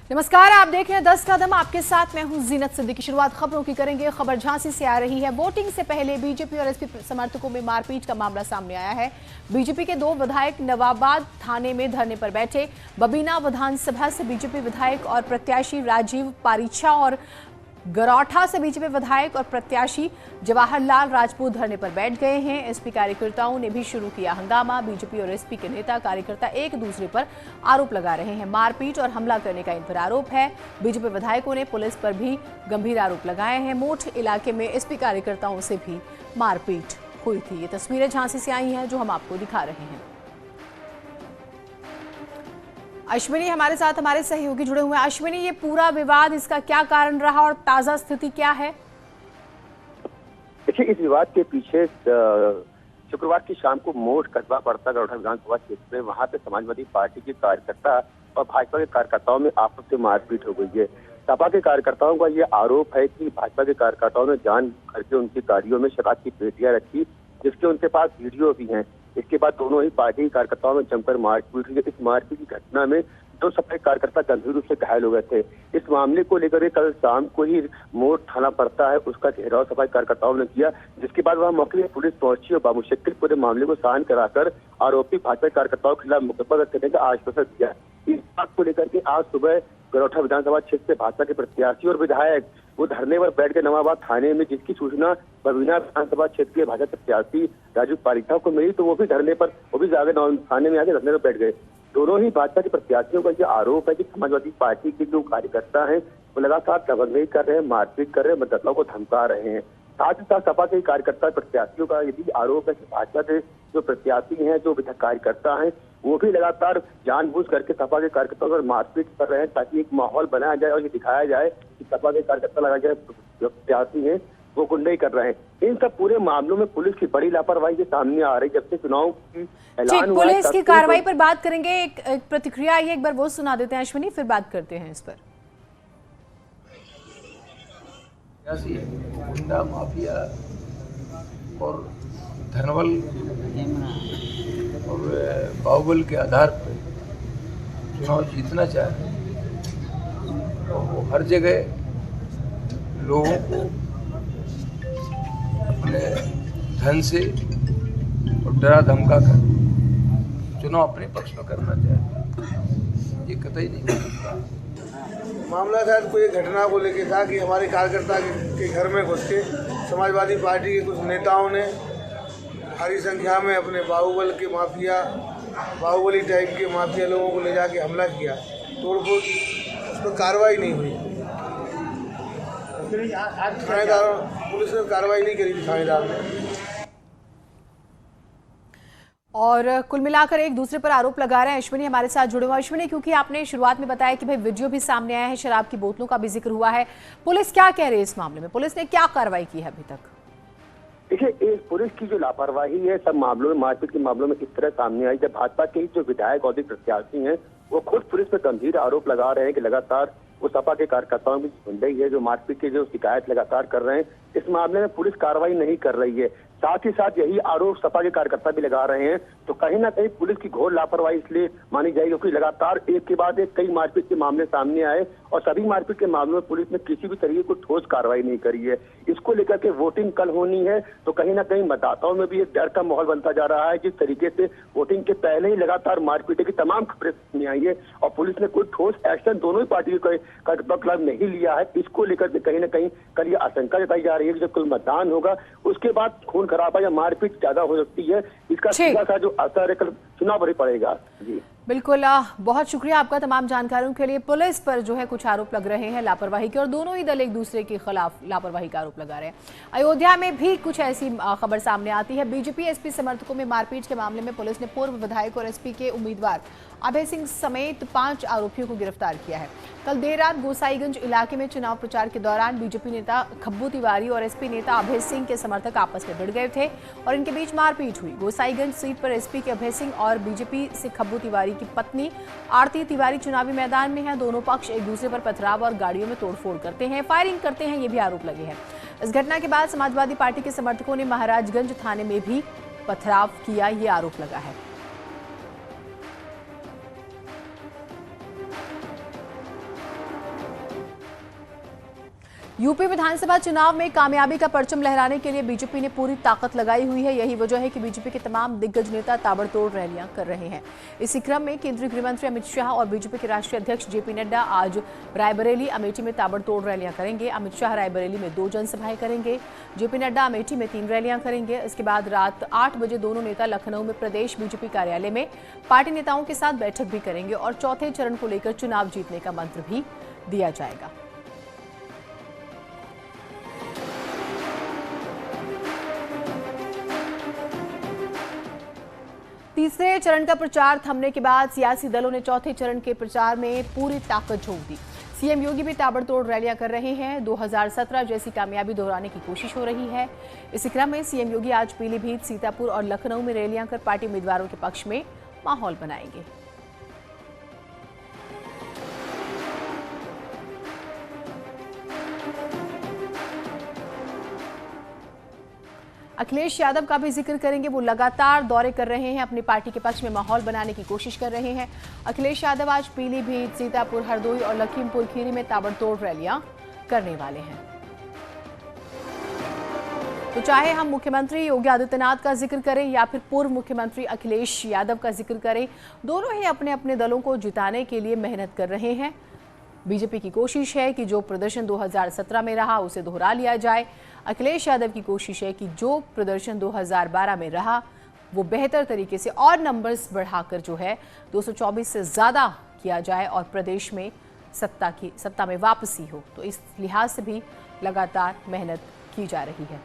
नमस्कार, आप देख रहे हैं 10 कदम। आपके साथ मैं हूं जीनत सिद्दीकी। शुरुआत खबरों की करेंगे। खबर झांसी से आ रही है। वोटिंग से पहले बीजेपी और एसपी समर्थकों में मारपीट का मामला सामने आया है। बीजेपी के 2 विधायक नवाबाद थाने में धरने पर बैठे। बबीना विधानसभा से बीजेपी विधायक और प्रत्याशी राजीव पारीछा और गरौठा से बीजेपी विधायक और प्रत्याशी जवाहरलाल राजपूत धरने पर बैठ गए हैं। एसपी कार्यकर्ताओं ने भी शुरू किया हंगामा। बीजेपी और एसपी के नेता कार्यकर्ता एक दूसरे पर आरोप लगा रहे हैं। मारपीट और हमला करने का इन पर आरोप है। बीजेपी विधायकों ने पुलिस पर भी गंभीर आरोप लगाए हैं। मोठ इलाके में एसपी कार्यकर्ताओं से भी मारपीट हुई थी। ये तस्वीरें झांसी से आई हैं जो हम आपको दिखा रहे हैं। अश्विनी हमारे साथ हमारे सहयोगी जुड़े हुए हैं। अश्विनी, ये पूरा विवाद, इसका क्या कारण रहा और ताजा स्थिति क्या है? देखिए, इस विवाद के पीछे शुक्रवार की शाम को मोठ कस्बा पड़ता गरौठा विधानसभा क्षेत्र में वहां पे समाजवादी पार्टी के कार्यकर्ता और भाजपा के कार्यकर्ताओं में आपस में मारपीट हो गई है। सपा के कार्यकर्ताओं का ये आरोप है कि भाजपा के कार्यकर्ताओं ने जान करके उनकी गाड़ियों में शराब की पेटियां रखी, जिसके उनके पास वीडियो भी हैं। इसके बाद दोनों ही पार्टी कार्यकर्ताओं में जमकर मारपीट हुई। इस मारपीट की घटना में 2 सफाई कार्यकर्ता गंभीर रूप से घायल हो गए थे। इस मामले को लेकर कल शाम को ही मोठ थाना पड़ता है, उसका घेराव सफाई कार्यकर्ताओं ने किया, जिसके बाद वहां मौके पर पुलिस पहुंची और बामुश्किल पूरे मामले को शांत कराकर आरोपी भाजपा कार्यकर्ताओं के खिलाफ मुकदमा दर्ज करने का आश्वासन दिया। इस बात को लेकर के आज सुबह गरौठा विधानसभा क्षेत्र से भाजपा के प्रत्याशी और विधायक वो धरने पर बैठ गए नवाबाद थाने में, जिसकी सूचना बबीना विधानसभा क्षेत्र के भाजपा प्रत्याशी राजीव पारीछा को मिली तो वो भी धरने पर जाकर थाने में आके धरने पर बैठ गए। दोनों ही भाजपा के प्रत्याशियों का यह आरोप है कि समाजवादी पार्टी के जो कार्यकर्ता हैं वो लगातार दबंगई कर रहे हैं, मारपीट कर रहे हैं, मतदाताओं को धमका रहे हैं। साथ ही साथ सपा के कार्यकर्ता प्रत्याशियों का ये भी आरोप है कि भाजपा के जो प्रत्याशी हैं, जो कार्यकर्ता हैं, वो भी लगातार जानबूझ करके सपा के कार्यकर्ताओं पर मारपीट कर रहे हैं ताकि एक माहौल बनाया जाए और ये दिखाया जाए कि सपा के कार्यकर्ता लगा जाए जो प्रत्याशी हैं वो गुंडाई कर रहे हैं। इन सब पूरे मामलों में पुलिस की बड़ी लापरवाही के सामने आ रही है। जब से चुनाव की ऐलान हुआ है, पुलिस की कार्रवाई पर बात करेंगे। एक प्रतिक्रिया आई है, एक बार वो सुना देते हैं अश्विनी, फिर बात करते हैं इस पर। गुंडा माफिया और धनबल और बाहुबल के आधार पर चुनाव जीतना चाहे और वो हर जगह लोगों को अपने धन से और डरा धमका कर चुनाव अपने पक्ष में करना चाहे, ये कतई नहीं कर सकता। मामला शायद कोई घटना को लेकर था कि हमारे कार्यकर्ता के घर में घुस के समाजवादी पार्टी के कुछ नेताओं ने भारी संख्या में अपने बाहुबली टाइप के माफिया लोगों को ले जाके हमला किया, तोड़फोड़ की। उस पर कार्रवाई नहीं हुई। थानेदार पुलिस ने कार्रवाई नहीं करी थानेदार ने। और कुल मिलाकर एक दूसरे पर आरोप लगा रहे हैं। अश्विनी हमारे साथ जुड़े हुए। अश्विनी, क्योंकि आपने शुरुआत में बताया कि भाई वीडियो भी सामने आया है, शराब की बोतलों का भी जिक्र हुआ है, पुलिस क्या कह रही है इस मामले में? पुलिस ने क्या कार्रवाई की है अभी तक? देखिए, इस पुलिस की जो लापरवाही है सब मामलों में, मारपीट के मामलों में इस तरह सामने आई जब भाजपा के जो विधायक और प्रत्याशी हैं वो खुद पुलिस पर गंभीर आरोप लगा रहे हैं कि लगातार वो सपा के कार्यकर्ताओं की गुंडाई है, जो मारपीट की जो शिकायत लगातार कर रहे हैं। इस मामले में पुलिस कार्रवाई नहीं कर रही है। साथ ही साथ यही आरोप सपा के कार्यकर्ता भी लगा रहे हैं। तो कहीं ना कहीं पुलिस की घोर लापरवाही इसलिए मानी जाएगी क्योंकि लगातार एक के बाद एक कई मारपीट के मामले सामने आए और सभी मारपीट के मामलों में पुलिस ने किसी भी तरीके को ठोस कार्रवाई नहीं करी है। इसको लेकर के वोटिंग कल होनी है तो कहीं ना कहीं मतदाताओं में भी एक डर का माहौल बनता जा रहा है। जिस तरीके से वोटिंग के पहले ही लगातार मारपीट की तमाम खबरें सामने आई है और पुलिस ने कोई ठोस एक्शन दोनों ही पार्टी के कार्यकर्ताओं के खिलाफ नहीं लिया है, इसको लेकर के कहीं ना कहीं कल ये आशंका जताई जा रही है कि जब कल मतदान होगा उसके बाद खून खराबा या मारपीट ज्यादा हो सकती है। इसका सीधा सा जो असर है कल चुनाव पर ही पड़ेगा। जी बिल्कुल, बहुत शुक्रिया आपका तमाम जानकारियों के लिए। पुलिस पर जो है कुछ आरोप लग रहे हैं लापरवाही के और दोनों ही दल एक दूसरे के खिलाफ लापरवाही का आरोप लगा रहे हैं। अयोध्या में भी कुछ ऐसी खबर सामने आती है। बीजेपी एसपी समर्थकों में मारपीट के मामले में पुलिस ने पूर्व विधायक और एसपी के उम्मीदवार अभय सिंह समेत 5 आरोपियों को गिरफ्तार किया है। कल देर रात गोसाईगंज इलाके में चुनाव प्रचार के दौरान बीजेपी नेता खब्बू तिवारी और एसपी नेता अभय सिंह के समर्थक आपस में भिड़ गए थे और इनके बीच मारपीट हुई। गोसाईगंज सीट पर एसपी के अभय सिंह और बीजेपी से खब्बू तिवारी की पत्नी आरती तिवारी चुनावी मैदान में हैं। दोनों पक्ष एक दूसरे पर पथराव और गाड़ियों में तोड़फोड़ करते हैं, फायरिंग करते हैं, ये भी आरोप लगे हैं। इस घटना के बाद समाजवादी पार्टी के समर्थकों ने महाराजगंज थाने में भी पथराव किया, ये आरोप लगा है। यूपी विधानसभा चुनाव में कामयाबी का परचम लहराने के लिए बीजेपी ने पूरी ताकत लगाई हुई है। यही वजह है कि बीजेपी के तमाम दिग्गज नेता ताबड़तोड़ रैलियां कर रहे हैं। इसी क्रम में केंद्रीय गृह मंत्री अमित शाह और बीजेपी के राष्ट्रीय अध्यक्ष जेपी नड्डा आज रायबरेली, अमेठी में ताबड़तोड़ रैलियां करेंगे। अमित शाह रायबरेली में 2 जनसभाएं करेंगे, जेपी नड्डा अमेठी में 3 रैलियां करेंगे। इसके बाद रात 8 बजे दोनों नेता लखनऊ में प्रदेश बीजेपी कार्यालय में पार्टी नेताओं के साथ बैठक भी करेंगे और चौथे चरण को लेकर चुनाव जीतने का मंत्र भी दिया जाएगा। तीसरे चरण का प्रचार थमने के बाद सियासी दलों ने चौथे चरण के प्रचार में पूरी ताकत झोंक दी। सीएम योगी भी ताबड़तोड़ रैलियां कर रहे हैं। 2017 जैसी कामयाबी दोहराने की कोशिश हो रही है। इसी क्रम में सीएम योगी आज पीलीभीत, सीतापुर और लखनऊ में रैलियां कर पार्टी उम्मीदवारों के पक्ष में माहौल बनाएंगे। अखिलेश यादव का भी जिक्र करेंगे। वो लगातार दौरे कर रहे हैं, अपनी पार्टी के पक्ष में माहौल बनाने की कोशिश कर रहे हैं। अखिलेश यादव आज पीलीभीत, सीतापुर, हरदोई और लखीमपुर खीरी में ताबड़तोड़ रैलियां करने वाले हैं। तो चाहे हम मुख्यमंत्री योगी आदित्यनाथ का जिक्र करें या फिर पूर्व मुख्यमंत्री अखिलेश यादव का जिक्र करें, दोनों ही अपने अपने दलों को जिताने के लिए मेहनत कर रहे हैं। बीजेपी की कोशिश है कि जो प्रदर्शन 2017 में रहा उसे दोहरा लिया जाए। अखिलेश यादव की कोशिश है कि जो प्रदर्शन 2012 में रहा वो बेहतर तरीके से और नंबर्स बढ़ाकर जो है 224 से ज़्यादा किया जाए और प्रदेश में सत्ता में वापसी हो। तो इस लिहाज से भी लगातार मेहनत की जा रही है।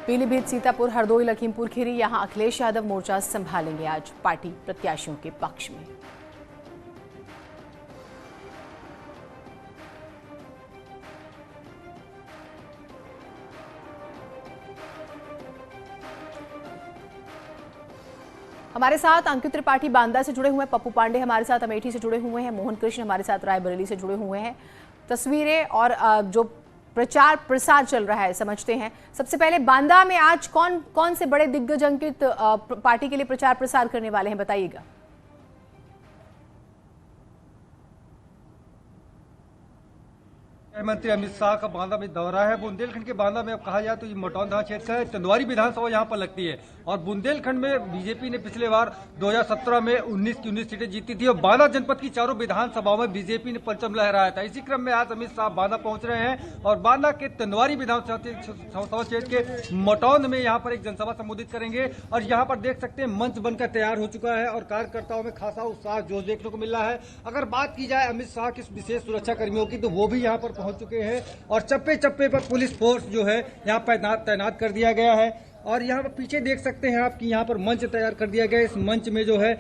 पीलीभीत, सीतापुर, हरदोई, लखीमपुर खीरी, यहाँ अखिलेश यादव मोर्चा संभालेंगे आज पार्टी प्रत्याशियों के पक्ष में। हमारे साथ अंकित त्रिपाठी बांदा से जुड़े हुए हैं, पप्पू पांडे हमारे साथ अमेठी से जुड़े हुए हैं, मोहन कृष्ण हमारे साथ रायबरेली से जुड़े हुए हैं। तस्वीरें और जो प्रचार प्रसार चल रहा है समझते हैं। सबसे पहले बांदा में आज कौन कौन से बड़े दिग्गज अंकित पार्टी के लिए प्रचार प्रसार करने वाले हैं, बताइएगा। मंत्री अमित शाह का बांदा में दौरा है। बुंदेलखंड के बांदा में अब कहा जाए तो ये मटौन थाना क्षेत्र है, चंदवारी विधानसभा यहाँ पर लगती है और बुंदेलखंड में बीजेपी ने पिछले बार 2017 में 19 की 19 सीटें जीती थी और बांदा जनपद की चारों विधानसभाओं में बीजेपी ने परचम लहराया था। इसी क्रम में आज अमित शाह बांदा पहुंच रहे हैं और बांदा के चंदवारी विधानसभा क्षेत्र के मटौन में यहाँ पर एक जनसभा संबोधित करेंगे और यहाँ पर देख सकते हैं मंच बनकर तैयार हो चुका है और कार्यकर्ताओं में खासा उत्साह जोश देखने को मिल रहा है। अगर बात की जाए अमित शाह की विशेष सुरक्षा कर्मियों की तो वो भी यहाँ पर पहुंच चुके हैं और चप्पे चप्पे पर पुलिस फोर्स जो है यहाँ पर तैनात कर दिया गया है और यहाँ पर पीछे देख सकते हैं आप कि यहाँ पर मंच तैयार कर दिया गया है। इस मंच में जो है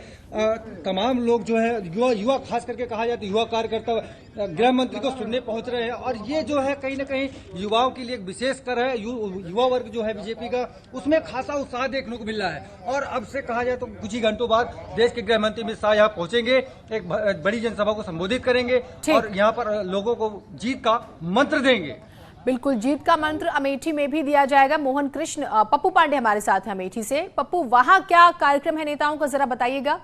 तमाम लोग जो है युवा खास करके कहा जाए तो युवा कार्यकर्ता गृह मंत्री को सुनने पहुंच रहे हैं और ये जो है कहीं ना कहीं युवाओं के लिए एक विशेष कर है। युवा वर्ग जो है बीजेपी का उसमें खासा उत्साह देखने को मिल रहा है और अब से कहा जाए तो कुछ ही घंटों बाद देश के गृह मंत्री अमित शाह यहाँ पहुंचेंगे, एक बड़ी जनसभा को संबोधित करेंगे और यहाँ पर लोगों को जीत का मंत्र देंगे। बिल्कुल, जीत का मंत्र अमेठी में भी दिया जाएगा। मोहन कृष्ण, पप्पू पांडे हमारे साथ हैं अमेठी से। पप्पू, वहां क्या कार्यक्रम है नेताओं का, जरा बताइएगा।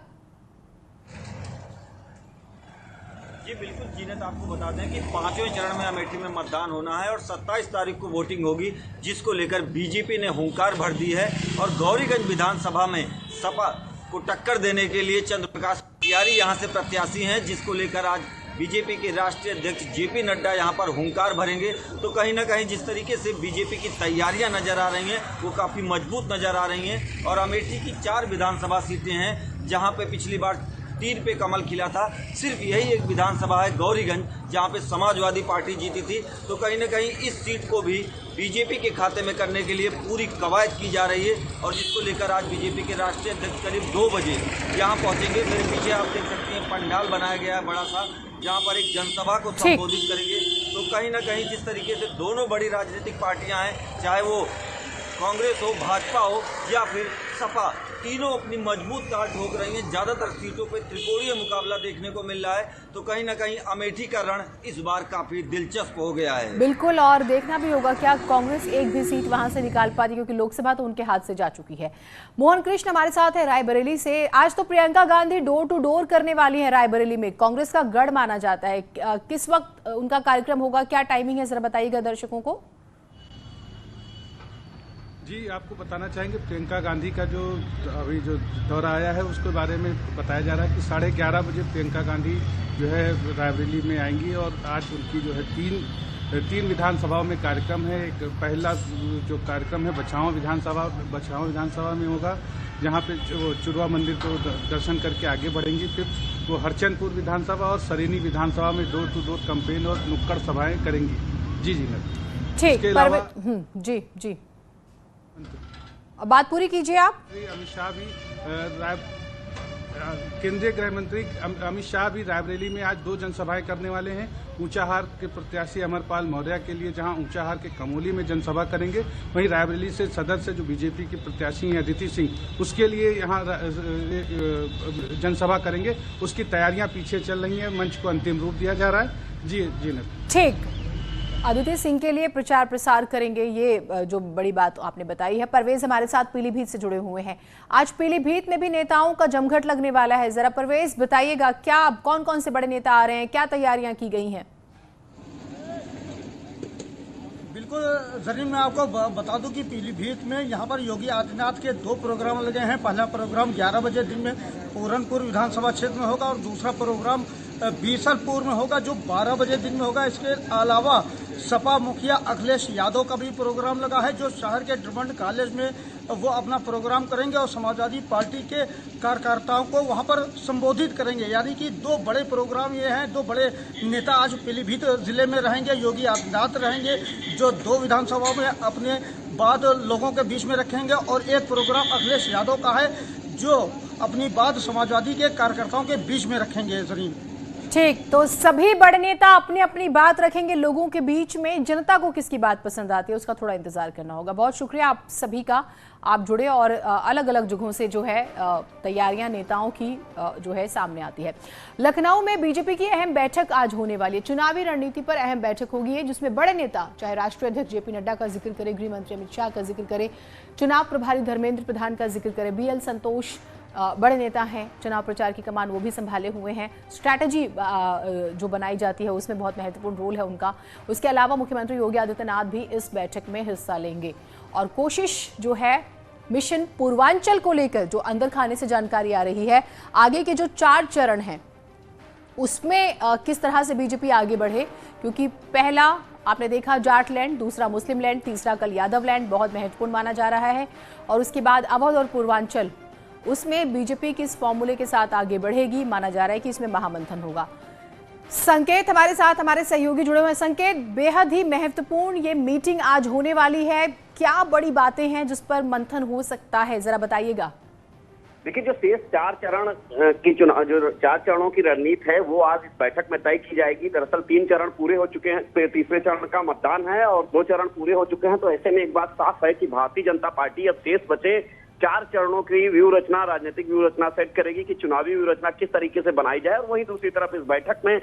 जी बिल्कुल जीनत, आपको बता दें कि 5वें चरण में अमेठी में मतदान होना है और 27 तारीख को वोटिंग होगी, जिसको लेकर बीजेपी ने हुंकार भर दी है और गौरीगंज विधानसभा में सपा को टक्कर देने के लिए चंद्रप्रकाश तिवारी यहां से प्रत्याशी हैं, जिसको लेकर आज बीजेपी के राष्ट्रीय अध्यक्ष जेपी नड्डा यहां पर हुंकार भरेंगे। तो कहीं ना कहीं जिस तरीके से बीजेपी की तैयारियां नजर आ रही हैं वो काफ़ी मजबूत नजर आ रही हैं और अमेठी की 4 विधानसभा सीटें हैं जहां पे पिछली बार 3 पे कमल खिला था। सिर्फ यही एक विधानसभा है गौरीगंज जहां पे समाजवादी पार्टी जीती थी। तो कहीं ना कहीं इस सीट को भी बीजेपी के खाते में करने के लिए पूरी कवायद की जा रही है और जिसको लेकर आज बीजेपी के राष्ट्रीय अध्यक्ष करीब 2 बजे यहाँ पहुँचेंगे। मेरे पीछे आप देख सकते हैं पंडाल बनाया गया है बड़ा सा, जहाँ पर एक जनसभा को संबोधित करेंगे। तो कहीं ना कहीं जिस तरीके से दोनों बड़ी राजनीतिक पार्टियां हैं, चाहे वो कांग्रेस हो, भाजपा हो या फिर सपा, तीनों अपनी मजबूत ताल ठोक रही हैं। ज्यादातर सीटों पे त्रिकोणीय मुकाबला देखने को मिल रहा है, तो कहीं ना कहीं अमेठी का रण इस बार काफी दिलचस्प हो गया है। बिल्कुल, और देखना भी होगा क्या कांग्रेस एक भी सीट वहां से निकाल पाती, क्योंकि लोकसभा तो उनके हाथ से जा चुकी है। मोहन कृष्ण हमारे साथ है रायबरेली से। आज तो Priyanka Gandhi door to door करने वाली है रायबरेली में, कांग्रेस का गढ़ माना जाता है। किस वक्त उनका कार्यक्रम होगा, क्या टाइमिंग है, जरा बताइएगा दर्शकों को। जी, आपको बताना चाहेंगे प्रियंका गांधी का जो अभी जो दौरा आया है उसके बारे में बताया जा रहा है कि 11:30 बजे प्रियंका गांधी जो है रायबरेली में आएंगी और आज उनकी जो है तीन विधानसभाओं में कार्यक्रम है। एक पहला जो कार्यक्रम है बछावा विधानसभा में होगा, जहां पे वो चुरवा मंदिर को दर्शन करके आगे बढ़ेंगी। फिर वो हरचंदपुर विधानसभा और सरेनी विधानसभा में डोर टू डोर कैंपेन और नुक्कड़ सभाएं करेंगी। जी ठीक, जी जी, बात पूरी कीजिए आप। अमित शाह भी केंद्रीय गृह मंत्री अमित शाह भी रायबरेली में आज 2 जनसभाएं करने वाले हैं। ऊंचाहार के प्रत्याशी अमरपाल मौर्य के लिए, जहां ऊंचाहार के कमोली में जनसभा करेंगे, वहीं रायबरेली से सदस्य जो बीजेपी के प्रत्याशी हैं अदिति सिंह, उसके लिए यहां जनसभा करेंगे। उसकी तैयारियां पीछे चल रही हैं, मंच को अंतिम रूप दिया जा रहा है। जी ठीक, अदिति सिंह के लिए प्रचार प्रसार करेंगे, ये जो बड़ी बात आपने बताई है। परवेज हमारे साथ पीलीभीत से जुड़े हुए हैं। आज पीलीभीत में भी नेताओं का जमघट लगने वाला है, जरा परवेज बताइएगा क्या कौन कौन से बड़े नेता आ रहे हैं, क्या तैयारियां की गई हैं। बिल्कुल जरीन, मैं आपको बता दूं कि पीलीभीत में यहाँ पर योगी आदित्यनाथ के 2 प्रोग्राम लगे हैं। पहला प्रोग्राम 11 बजे दिन में पूरनपुर विधानसभा क्षेत्र में होगा और दूसरा प्रोग्राम बीसलपुर में होगा जो 12 बजे दिन में होगा। इसके अलावा सपा मुखिया अखिलेश यादव का भी प्रोग्राम लगा है, जो शहर के ड्रमंड कॉलेज में वो अपना प्रोग्राम करेंगे और समाजवादी पार्टी के कार्यकर्ताओं को वहां पर संबोधित करेंगे। यानी कि 2 बड़े प्रोग्राम ये हैं। 2 बड़े नेता आज पीलीभीत जिले में रहेंगे। योगी आदित्यनाथ रहेंगे जो 2 विधानसभाओं में अपने बात लोगों के बीच में रखेंगे, और एक प्रोग्राम अखिलेश यादव का है जो अपनी बात समाजवादी के कार्यकर्ताओं के बीच में रखेंगे। जरीन, ठीक, तो सभी बड़े नेता अपनी अपनी बात रखेंगे लोगों के बीच में। जनता को किसकी बात पसंद आती है उसका थोड़ा इंतजार करना होगा। बहुत शुक्रिया आप सभी का, आप जुड़े और अलग अलग जगहों से जो है तैयारियां नेताओं की जो है सामने आती है। लखनऊ में बीजेपी की अहम बैठक आज होने वाली है। चुनावी रणनीति पर अहम बैठक होगी है, जिसमें बड़े नेता, चाहे राष्ट्रीय अध्यक्ष जेपी नड्डा का जिक्र करे, गृह मंत्री अमित शाह का जिक्र करे, चुनाव प्रभारी धर्मेंद्र प्रधान का जिक्र करे, BL संतोष बड़े नेता हैं, चुनाव प्रचार की कमान वो भी संभाले हुए हैं। स्ट्रैटेजी जो बनाई जाती है उसमें बहुत महत्वपूर्ण रोल है उनका। उसके अलावा मुख्यमंत्री योगी आदित्यनाथ भी इस बैठक में हिस्सा लेंगे और कोशिश जो है मिशन पूर्वांचल को लेकर, जो अंदर खाने से जानकारी आ रही है, आगे के जो 4 चरण हैं उसमें किस तरह से बीजेपी आगे बढ़े, क्योंकि पहला आपने देखा जाट लैंड, दूसरा मुस्लिम लैंड, तीसरा कल यादव लैंड बहुत महत्वपूर्ण माना जा रहा है, और उसके बाद अवध और पूर्वांचल, उसमें बीजेपी किस फॉर्मूले के साथ आगे बढ़ेगी, माना जा रहा है कि इसमें महामंथन होगा। संकेत हमारे साथ, हमारे सहयोगी जुड़े हुए हैं। संकेत, बेहद ही महत्वपूर्ण ये मीटिंग आज होने वाली है, क्या बड़ी बातें हैं जिस पर मंथन हो सकता है, जरा बताइएगा। देखिए, जो शेष 4 चरण की चुनाव, जो 4 चरणों की रणनीति है वो आज इस बैठक में तय की जाएगी। दरअसल 3 चरण पूरे हो चुके हैं, तीसरे चरण का मतदान है और 2 चरण पूरे हो चुके हैं। तो ऐसे में एक बात साफ है कि भारतीय जनता पार्टी अब शेष बचे 4 चरणों की व्यू रचना, राजनीतिक व्यू रचना सेट करेगी कि चुनावी व्यू रचना किस तरीके से बनाई जाए। और वहीं दूसरी तरफ इस बैठक में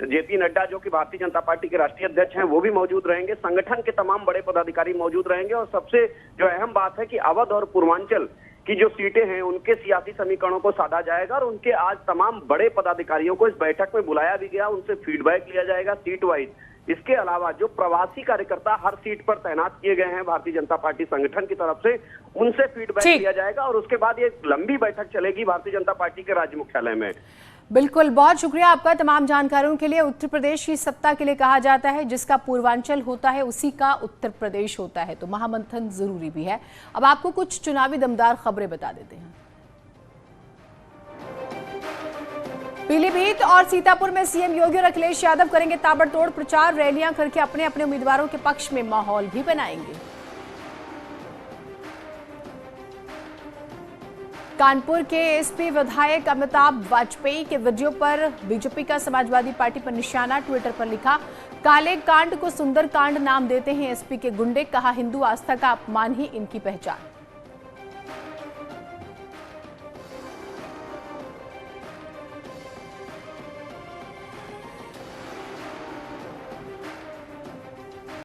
जेपी नड्डा, जो कि भारतीय जनता पार्टी के राष्ट्रीय अध्यक्ष हैं, वो भी मौजूद रहेंगे। संगठन के तमाम बड़े पदाधिकारी मौजूद रहेंगे और सबसे जो अहम बात है कि अवध और पूर्वांचल की जो सीटें हैं उनके सियासी समीकरणों को साधा जाएगा और उनके आज तमाम बड़े पदाधिकारियों को इस बैठक में बुलाया भी गया, उनसे फीडबैक लिया जाएगा सीट वाइज। इसके अलावा जो प्रवासी कार्यकर्ता हर सीट पर तैनात किए गए हैं भारतीय जनता पार्टी संगठन की तरफ से, उनसे फीडबैक लिया जाएगा और उसके बाद ये लंबी बैठक चलेगी भारतीय जनता पार्टी के राज्य मुख्यालय में। बिल्कुल, बहुत शुक्रिया आपका तमाम जानकारियों के लिए। उत्तर प्रदेश की सत्ता के लिए कहा जाता है जिसका पूर्वांचल होता है उसी का उत्तर प्रदेश होता है, तो महामंथन जरूरी भी है। अब आपको कुछ चुनावी दमदार खबरें बता देते हैं। पीलीभीत और सीतापुर में सीएम योगी और अखिलेश यादव करेंगे ताबड़तोड़ प्रचार, रैलियां करके अपने अपने उम्मीदवारों के पक्ष में माहौल भी बनाएंगे। कानपुर के एसपी विधायक अमिताभ वाजपेयी के वीडियो पर बीजेपी का समाजवादी पार्टी पर निशाना, ट्विटर पर लिखा, काले कांड को सुंदर कांड नाम देते हैं एसपी के गुंडे, कहा हिंदू आस्था का अपमान ही इनकी पहचान।